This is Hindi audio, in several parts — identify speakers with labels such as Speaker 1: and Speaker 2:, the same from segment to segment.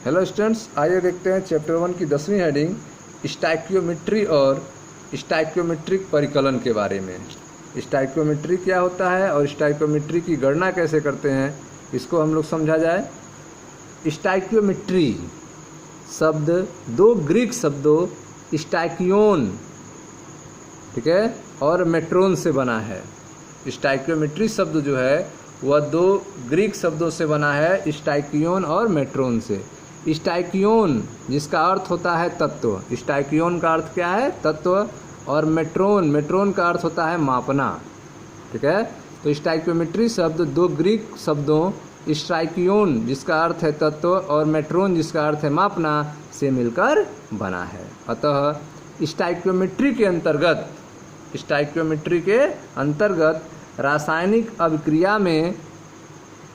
Speaker 1: हेलो स्टूडेंट्स, आइए देखते हैं चैप्टर 1 की 10वीं हेडिंग स्टोइकियोमेट्री और स्टोइकियोमेट्रिक परिकलन के बारे में। स्टोइकियोमेट्री क्या होता है और स्टोइकियोमेट्री की गणना कैसे करते हैं, इसको हम लोग समझा जाए। स्टोइकियोमेट्री शब्द दो ग्रीक शब्दों स्टोइकियोन, ठीक है, और मेट्रोन से बना है। स्टोइकियोमेट्री शब्द जो है वह दो ग्रीक शब्दों से बना है, स्टोइकियोन और मेट्रोन से। स्टोइकियोन जिसका अर्थ होता है तत्व, स्टोइकियोन का अर्थ क्या है? तत्व। और मेट्रोन का अर्थ होता है मापना, ठीक है। तो स्टोइकियोमेट्री शब्द दो ग्रीक शब्दों स्टोइकियोन जिसका अर्थ है तत्व और मेट्रोन जिसका अर्थ है मापना से मिलकर बना है। अतः स्टोइकियोमेट्री के अंतर्गत रासायनिक अभिक्रिया में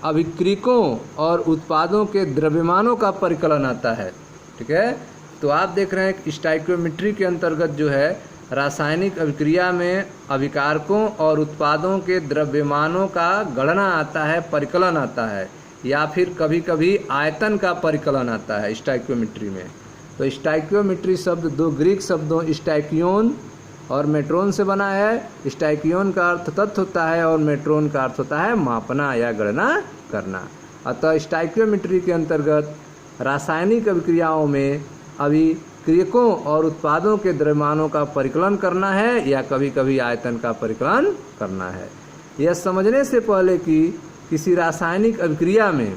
Speaker 1: अभिक्रियकों और उत्पादों के द्रव्यमानों का परिकलन आता है, ठीक है। तो आप देख रहे हैं स्टोइकियोमेट्री के अंतर्गत जो है रासायनिक अभिक्रिया में अभिकारकों और उत्पादों के द्रव्यमानों का गणना आता है, परिकलन आता है, या फिर कभी कभी आयतन का परिकलन आता है स्टोइकियोमेट्री में। तो स्टोइकियोमेट्री शब्द दो ग्रीक शब्दों स्टोइकियोन और मेट्रोन से बना है। स्टोइकियोन का अर्थ तत्व होता है और मेट्रोन का अर्थ होता है मापना या गणना करना। अतः स्टोइकियोमेट्री के अंतर्गत रासायनिक अभिक्रियाओं में अभिक्रियकों और उत्पादों के द्रव्यमानों का परिकलन करना है या कभी कभी आयतन का परिकलन करना है। यह समझने से पहले कि किसी रासायनिक अभिक्रिया में,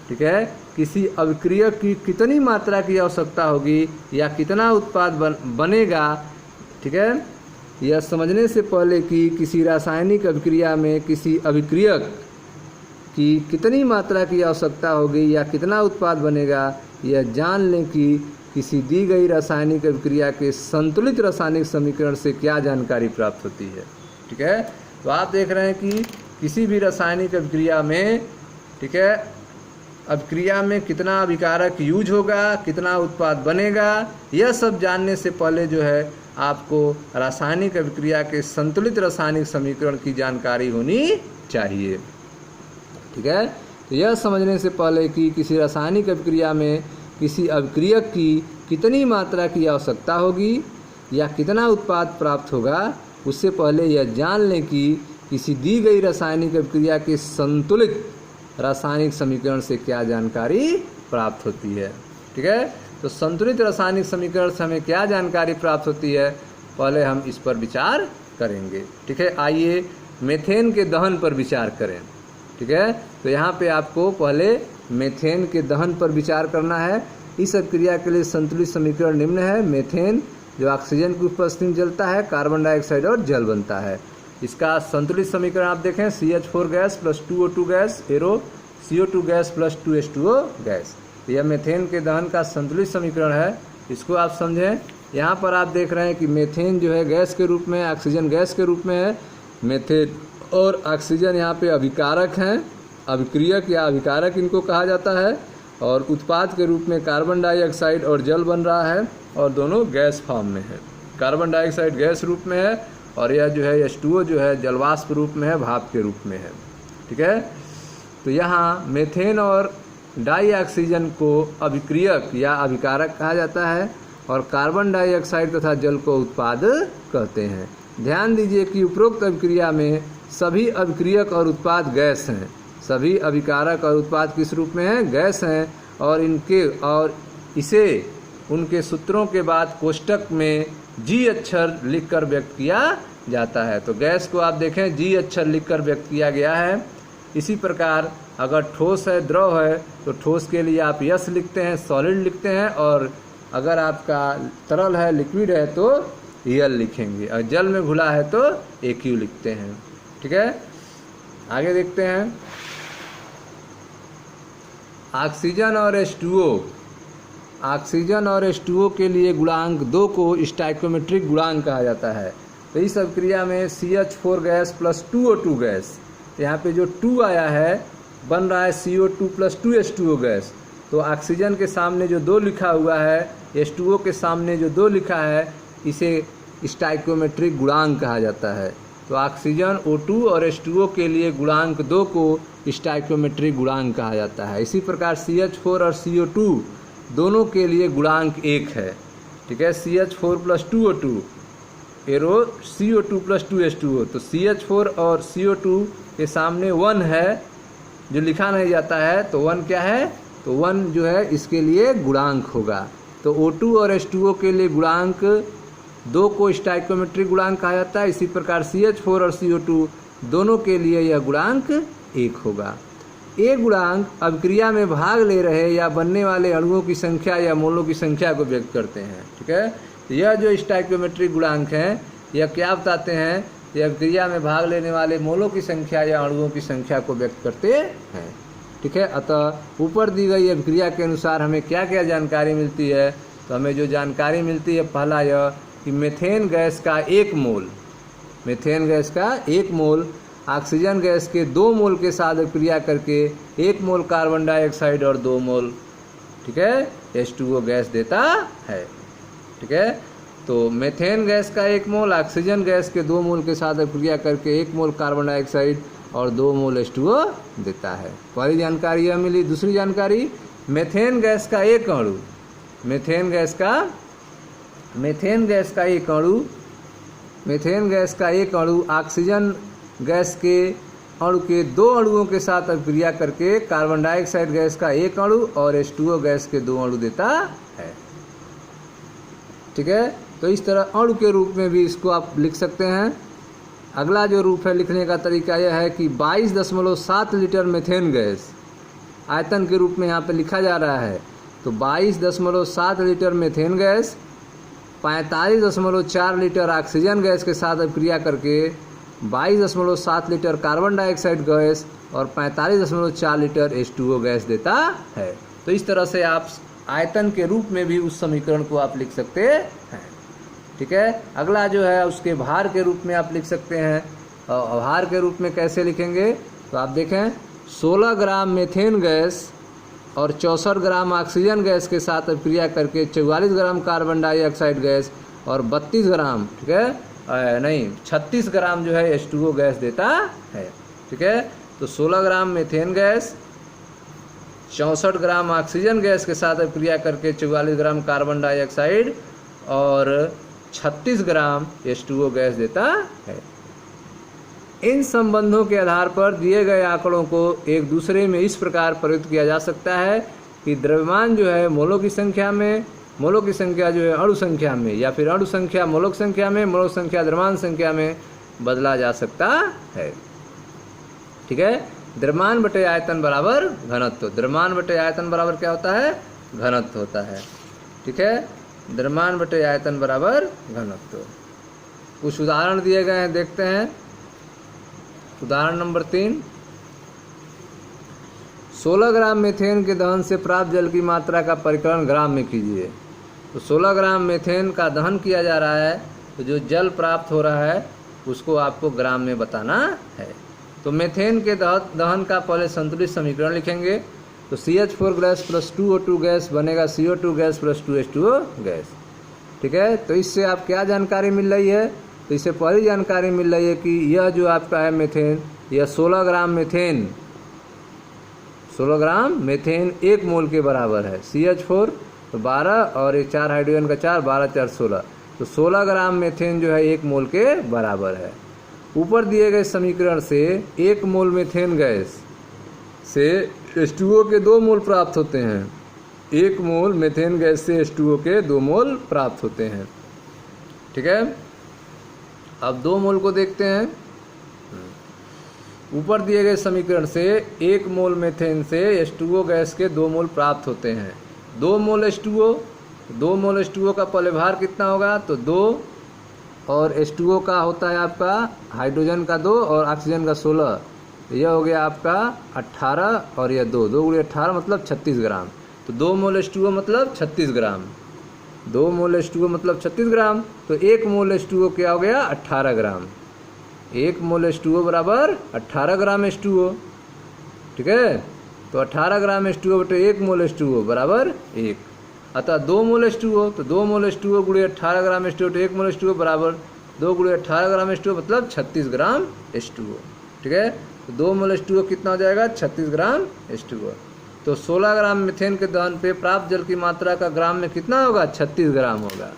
Speaker 1: ठीक है, किसी अभिक्रिया की कितनी मात्रा की आवश्यकता होगी या कितना उत्पाद बनेगा, ठीक है, यह समझने से पहले कि किसी रासायनिक अभिक्रिया में किसी अभिक्रियक की कितनी मात्रा की आवश्यकता होगी या कितना उत्पाद बनेगा, यह जान लें कि किसी दी गई रासायनिक अभिक्रिया के संतुलित रासायनिक समीकरण से क्या जानकारी प्राप्त होती है, ठीक है। तो आप देख रहे हैं कि किसी भी रासायनिक अभिक्रिया में, ठीक है, अभिक्रिया में कितना अभिकारक यूज होगा, कितना उत्पाद बनेगा, यह सब जानने से पहले जो है आपको रासायनिक अभिक्रिया के संतुलित रासायनिक समीकरण की जानकारी होनी चाहिए, ठीक है। तो यह समझने से पहले कि किसी रासायनिक अभिक्रिया में किसी अभिक्रियक की कितनी मात्रा की आवश्यकता होगी या कितना उत्पाद प्राप्त होगा, उससे पहले यह जान लें कि किसी दी गई रासायनिक अभिक्रिया के संतुलित रासायनिक समीकरण से क्या जानकारी प्राप्त होती है, ठीक है। तो संतुलित रासायनिक समीकरण से हमें क्या जानकारी प्राप्त होती है, पहले हम इस पर विचार करेंगे, ठीक है। आइए मेथेन के दहन पर विचार करें, ठीक है। तो यहाँ पे आपको पहले मेथेन के दहन पर विचार करना है। इस अभिक्रिया के लिए संतुलित समीकरण निम्न है। मेथेन जो ऑक्सीजन की उपस्थिति में जलता है, कार्बन डाइऑक्साइड और जल बनता है। इसका संतुलित समीकरण आप देखें CH4 gas plus 2O2 gas arrow CO2 gas plus 2H2O gas. यह मेथेन के दहन का संतुलित समीकरण है, इसको आप समझें। यहाँ पर आप देख रहे हैं कि मेथेन जो है गैस के रूप में, ऑक्सीजन गैस के रूप में है। मेथेन और ऑक्सीजन यहाँ पे अभिकारक हैं, अभिक्रियक या अभिकारक इनको कहा जाता है, और उत्पाद के रूप में कार्बन डाइऑक्साइड और जल बन रहा है, और दोनों गैस फॉर्म में है। कार्बन डाइऑक्साइड गैस रूप में है और यह जो है H2O जो है जलवाष्प रूप में है, भाप के रूप में है, ठीक है। तो यहाँ मेथेन और डाइऑक्सीजन को अभिक्रियक या अभिकारक कहा जाता है और कार्बन डाइऑक्साइड तथा जल को उत्पाद कहते हैं। ध्यान दीजिए कि उपरोक्त अभिक्रिया में सभी अभिक्रियक और उत्पाद गैस हैं। सभी अभिकारक और उत्पाद किस रूप में हैं? गैस हैं। और इसे उनके सूत्रों के बाद कोष्टक में G अक्षर लिखकर व्यक्त किया जाता है। तो गैस को आप देखें G अक्षर लिखकर व्यक्त किया गया है। इसी प्रकार अगर ठोस है, द्रव है, तो ठोस के लिए आप S लिखते हैं, सॉलिड लिखते हैं, और अगर आपका तरल है, लिक्विड है, तो L लिखेंगे, और जल में घुला है तो AQ लिखते हैं, ठीक है। आगे देखते हैं ऑक्सीजन और H2O। ऑक्सीजन और H2O के लिए गुणांक 2 को स्टोइकियोमेट्रिक गुणांक कहा जाता है। तो इस अभिक्रिया में CH4 gas plus 2O2 gas, यहाँ पे जो 2 आया है बन रहा है CO2 प्लस 2H2O गैस। तो ऑक्सीजन के सामने जो 2 लिखा हुआ है, H2O के सामने जो 2 लिखा है, इसे स्टोइकियोमेट्रिक गुणांक कहा जाता है। तो तो ऑक्सीजन O2 और H2O के लिए गुणांक 2 को स्टाइकियोमेट्रिक गुणांक कहा जाता है। इसी प्रकार CH4 और CO2 दोनों के लिए गुणांक 1 है। ठीक है, CH4 + 2O2 arrow CO2 + 2H2O, तो CH4 और CO2 के सामने 1 है जो लिखा नहीं जाता है, तो 1 क्या है, तो 1 जो है इसके लिए गुणांक होगा। तो O2 और H2O के लिए गुणांक 2 को स्टाइकियोमेट्रिक गुणांक कहा जाता है। इसी प्रकार CH4 और CO2 दोनों के लिए यह गुणांक 1 होगा। ये गुणांक अभिक्रिया में भाग ले रहे या बनने वाले अणुओं की संख्या या मोलों की संख्या को व्यक्त करते हैं। ठीक है, तो यह जो स्टाइकियोमेट्रिक गुणांक हैं यह क्या बताते हैं, यह अभिक्रिया में भाग लेने वाले मोलों की संख्या या अणुओं की संख्या को व्यक्त करते हैं। ठीक है, अतः ऊपर दी गई अभिक्रिया के अनुसार हमें क्या क्या जानकारी मिलती है, तो हमें जो जानकारी मिलती है पहला यह कि मीथेन गैस का 1 मोल, मीथेन गैस का 1 मोल ऑक्सीजन गैस के 2 मोल के साथ अभिक्रिया करके 1 मोल कार्बन डाइऑक्साइड और 2 मोल, ठीक है, H2O गैस देता है। ठीक है, तो मीथेन गैस का 1 मोल ऑक्सीजन गैस के 2 मोल के साथ अभिक्रिया करके 1 मोल कार्बन डाइऑक्साइड और 2 मोल H2O देता है। पहली जानकारी यह मिली। दूसरी जानकारी, मीथेन गैस का एक अणु, मीथेन गैस का एक अणु ऑक्सीजन गैस के अणु के 2 अणुओं के साथ अभिक्रिया करके कार्बन डाइऑक्साइड गैस का 1 अणु और H2O गैस के 2 अणु देता है। ठीक है, तो इस तरह अणु के रूप में भी इसको आप लिख सकते हैं। अगला जो रूप है लिखने का तरीका यह है कि 22.7 लीटर मीथेन गैस आयतन के रूप में यहाँ पे लिखा जा रहा है। तो 22.7 litre methane gas 45.4 litre oxygen gas के साथ अभिक्रिया करके 22.7 लीटर कार्बन डाइऑक्साइड गैस और 45.4 लीटर H2O गैस देता है। तो इस तरह से आप आयतन के रूप में भी उस समीकरण को आप लिख सकते हैं। ठीक है, अगला जो है उसके भार के रूप में आप लिख सकते हैं। और भार के रूप में कैसे लिखेंगे, तो आप देखें 16 ग्राम मीथेन गैस और 64 ग्राम ऑक्सीजन गैस के साथ अभिक्रिया करके 44 ग्राम कार्बन डाइऑक्साइड गैस और 32 ग्राम, ठीक है, नहीं 36 ग्राम जो है H2O गैस देता है। ठीक है, तो 16 gram methane gas 64 gram oxygen gas के साथ अभिक्रिया करके 44 ग्राम कार्बन डाइऑक्साइड और 36 ग्राम H2O गैस देता है। इन संबंधों के आधार पर दिए गए आंकड़ों को एक दूसरे में इस प्रकार प्रयुक्त किया जा सकता है कि द्रव्यमान जो है मोलों की संख्या में, मोलों की संख्या जो है अणु संख्या में, या फिर अणु संख्या मोलों संख्या में, मोलों संख्या द्रव्यमान संख्या में बदला जा सकता है। ठीक है, द्रव्यमान बटे आयतन बराबर घनत्व। द्रव्यमान बटे आयतन बराबर क्या होता है, घनत्व होता है। ठीक है, द्रव्यमान बटे आयतन बराबर घनत्व। कुछ उदाहरण दिए गए हैं, देखते हैं। उदाहरण नंबर 3, 16 ग्राम मीथेन के दहन से प्राप्त जल की मात्रा का परिकलन ग्राम में कीजिए। तो 16 ग्राम मीथेन का दहन किया जा रहा है, तो जो जल प्राप्त हो रहा है उसको आपको ग्राम में बताना है। तो मीथेन के दहन का पहले संतुलित समीकरण लिखेंगे। तो CH4 gas plus 2O2 gas बनेगा CO2 gas plus 2H2O gas. ठीक है, तो इससे आप क्या जानकारी मिल रही है, तो इससे पहली जानकारी मिल रही है कि यह जो आपका है मीथेन, यह 16 ग्राम मीथेन 1 मोल के बराबर है। CH4 तो 12 और ये 4 हाइड्रोजन का 4, 12 4 16, तो 16 ग्राम मीथेन जो है 1 मोल के बराबर है। ऊपर दिए गए समीकरण से 1 मोल मीथेन गैस से H2O के 2 मोल प्राप्त होते हैं। 1 मोल मीथेन गैस से H2O के 2 मोल प्राप्त होते हैं। ठीक है, अब 2 मोल को देखते हैं। ऊपर दिए गए समीकरण से 1 मोल मीथेन से H2O गैस के 2 मोल प्राप्त होते हैं। 2 मोल H2O का पहले भार कितना होगा, तो 2 और H2O का होता है आपका हाइड्रोजन का 2 और ऑक्सीजन का 16, यह हो गया आपका 18 और यह 2 गुणे 18 मतलब 36 ग्राम। तो 2 मोल H2O मतलब 36 ग्राम, 2 मोल H2O मतलब 36 ग्राम। तो 1 मोल H2O क्या हो गया, 18 ग्राम। 1 मोल H2O बराबर 18 ग्राम H2O। ठीक है, तो 18 ग्राम H2O बटे 1 मोल H2O बराबर 1। अतः 2 मोल H2O, तो 2 मोल H2O गुणे 18 ग्राम H2O बटे 1 मोल H2O बराबर 2 × 18 ग्राम H2O मतलब 36 ग्राम H2O। ठीक है, तो 2 मोल H2O कितना हो जाएगा? 36 ग्राम H2O। तो 16 ग्राम मीथेन के दहन पे प्राप्त जल की मात्रा का ग्राम में कितना होगा? 36 ग्राम होगा।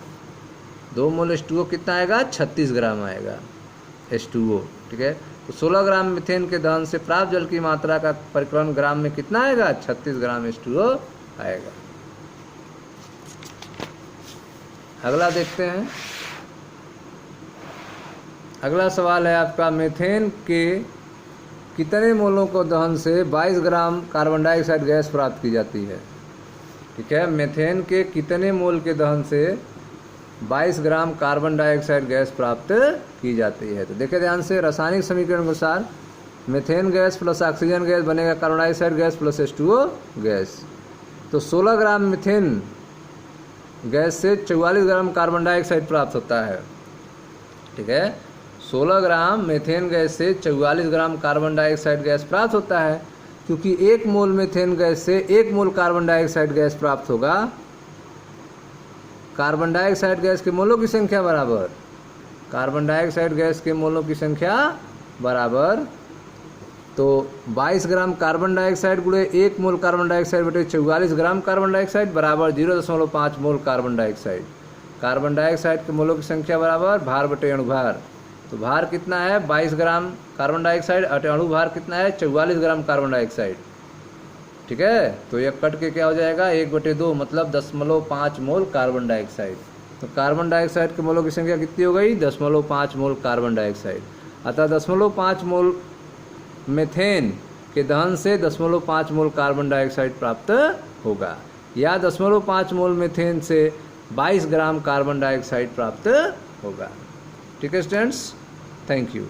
Speaker 1: 2 मोल H2O कितना आएगा? 36 ग्राम आएगा H2O। ठीक है, तो 16 ग्राम मीथेन के दहन से प्राप्त जल की मात्रा का परिकलन ग्राम में कितना आएगा? 36 ग्राम H2O आएगा। अगला देखते हैं। अगला सवाल है आपका, मीथेन के कितने मोलों को दहन से 22 ग्राम कार्बन डाइऑक्साइड गैस प्राप्त की जाती है? ठीक है, मीथेन के कितने मोल के दहन से 22 ग्राम कार्बन डाइऑक्साइड गैस प्राप्त की जाती है? तो देखिए ध्यान से, रासायनिक समीकरण के अनुसार methane gas plus oxygen gas बनेगा carbon dioxide gas plus H2O gas. तो 16 ग्राम मीथेन गैस से 44 ग्राम कार्बन डाइऑक्साइड प्राप्त होता है। ठीक है, 16 ग्राम मीथेन गैस से 44 ग्राम कार्बन डाइऑक्साइड गैस प्राप्त होता है, क्योंकि 1 मोल मीथेन गैस से 1 मोल कार्बन डाइऑक्साइड गैस प्राप्त होगा। कार्बन डाइऑक्साइड गैस के मोलों की संख्या बराबर कार्बन डाइऑक्साइड गैस के मोलों की संख्या बराबर, तो 22 ग्राम कार्बन डाइऑक्साइड गुणे 1 मोल कार्बन डाइऑक्साइड बटे 44 ग्राम कार्बन डाइऑक्साइड बराबर 0.5 mole carbon dioxide. Carbon dioxide के मोलों की संख्या बराबर भार बटे अणुभार। तो भार कितना है? 22 ग्राम कार्बन डाइऑक्साइड, अणुभार कितना है? 44 ग्राम कार्बन डाइऑक्साइड। ठीक है, तो यह कट के क्या हो जाएगा? 1/2 मतलब 0.5 मोल कार्बन डाइऑक्साइड। तो कार्बन डाइऑक्साइड के मोलों की संख्या कितनी हो गई? 0.5 मोल कार्बन डाइऑक्साइड। अतः 0.5 मोल मीथेन के दहन से 0.5 मोल कार्बन डाइऑक्साइड प्राप्त होगा, या 0.5 मोल मीथेन से 22 ग्राम कार्बन डाइऑक्साइड प्राप्त होगा। ठीक है स्टूडेंट्स, थैंक यू।